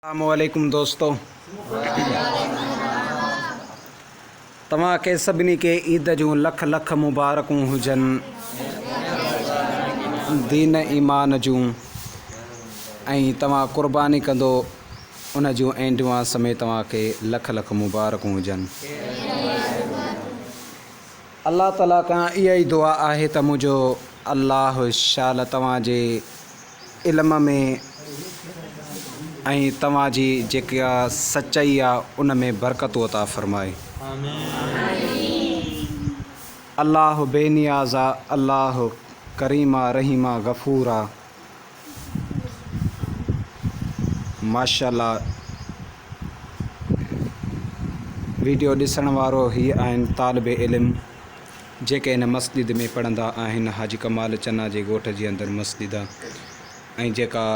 अस्सलामुअलैकुम दोस्तों, तव्हां के सभिनी के ईद जूं लख लख मुबारकूं हुजनि। दीन ईमान जूं ऐं तव्हां क़ुर्बानी कंदो उन जूं ऐं दुआ समेत तव्हां के लख लख मुबारकूं हुजनि। अल्लाह ताला खां इहा ई दुआ आहे त मुंहिंजो अल्लाह शाल तव्हांजे इल्म में ऐं तव्हांजी जेका सचाई आहे उन में बरकतूं अता फ़रमाए। अल्लाह बेनियाज़ आहे, अल्लाह करीम आहे, रहीम आहे, गफ़ूर आहे। माशाअल्लाह वीडियो ॾिसण वारो ही आहिनि तालिबे इल्म जेके इन मस्जिद में पढ़ंदा आहिनि। हाजी कमाल चन्ना जे ॻोठ जे अंदरि मस्जिद आहे ऐं जेका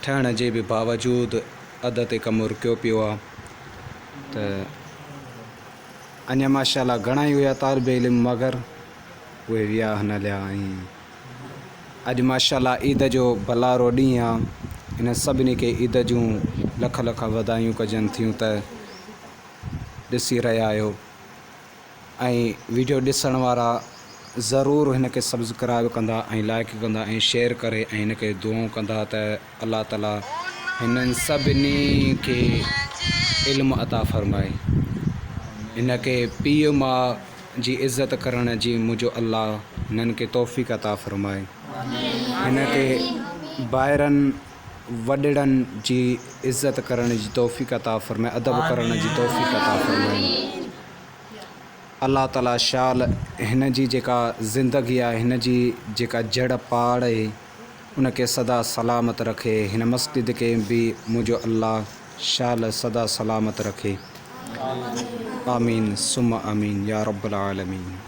ठहण जे बि बावजूदि अध ते कमु रुकियो पियो आहे। त अञा माशाअल्लाह घणा ई हुया तालिबे इल्म मगर उहे विया हलिया। ऐं अॼु माशाअल्लाह ईद जो भलारो ॾींहुं आहे। इन सभिनी खे ईद जूं लख लख वधायूं कजनि थियूं त ॾिसी रहिया आहियो। ऐं वीडियो ॾिसण वारा ज़रूरु हिन खे सब्सक्राइब कंदा ऐं लाइक कंदा ऐं शेयर करे ऐं हिन खे दुआऊं कंदा त अल्लाह ताला हिननि सभिनी खे इल्मु अता फ़रमाए। हिन खे पीउ माउ जी इज़त करण जी मुंहिंजो अल्लाह हिननि खे तौफ़ीक़ अता फ़रमाए। हिन खे ॿाहिरनि वॾड़नि जी इज़त करण जी तौफ़ीक़ अता फ़रमाए, अदब करण जी तौफ़ीक़ अता फ़रमाए। अल्लाह ताला शाल हिन जी जेका ज़िंदगी आहे, हिन जी जेका जड़ पाड़ आहे उन खे सदा सलामत रखे। हिन मस्जिद खे बि मुंहिंजो अल्लाह शाल सदा सलामत रखे। आमीन सुम आमीन या रब्बल आलमीन।